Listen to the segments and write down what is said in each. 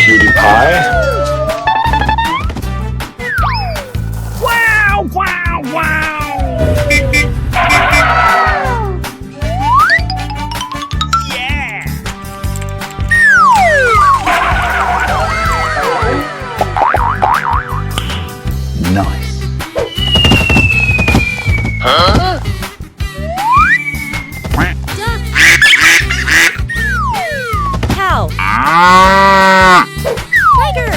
cutie pie. Wow, wow, wow. Yeah. Nice. Huh? Duck. Cow. Tiger.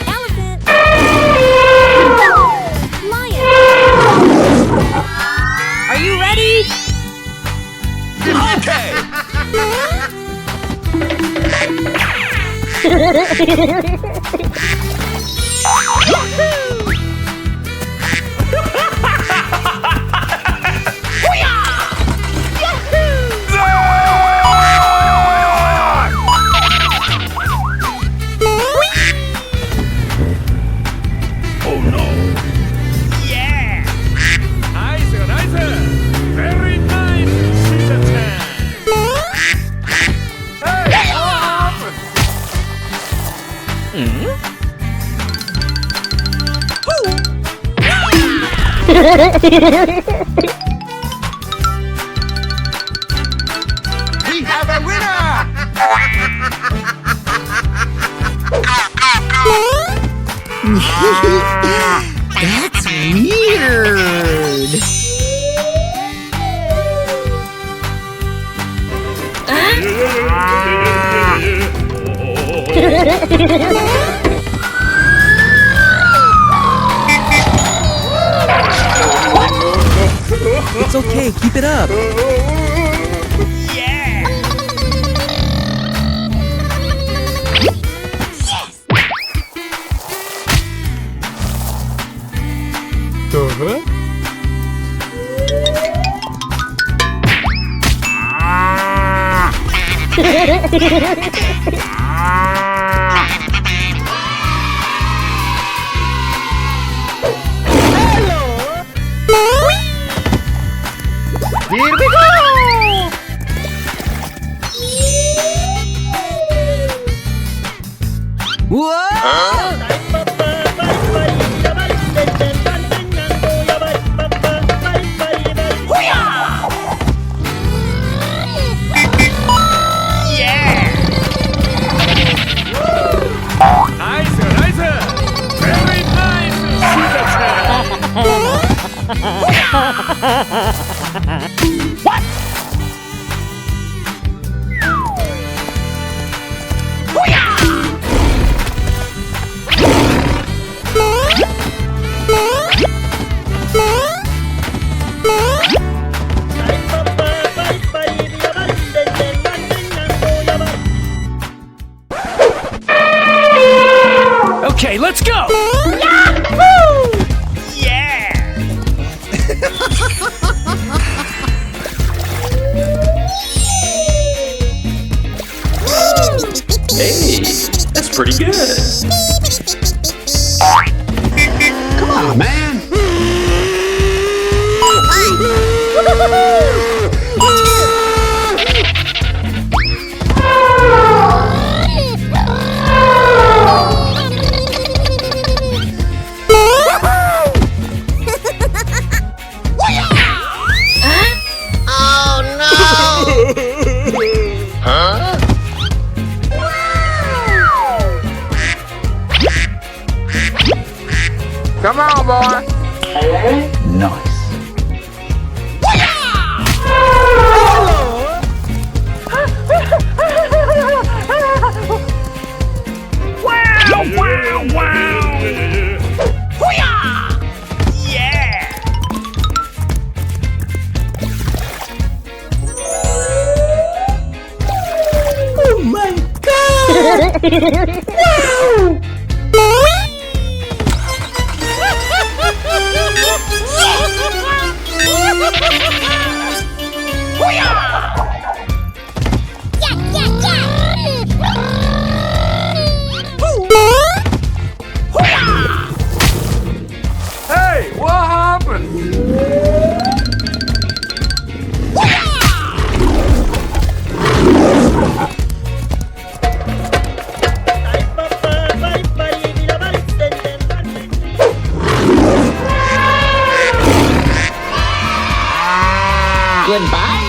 Elephant. Lion. Are you ready? Okay. Oh no. Yeah. Nice, nice. Very nice. She's a 10. Hey, what happened? We have a winner! That's weird. It's okay, keep it up. Yeah! Here we go! Whoa! Nice, nice! Very nice! What? Okay, let's go! Yahoo! Yeah! Hey, that's pretty good. Come on, man. Huh? Come on, boy! Nice. Wow, wow, wow! Hoo-yah! Yeah! Oh my god! Wow! Hey, what happened? Goodbye.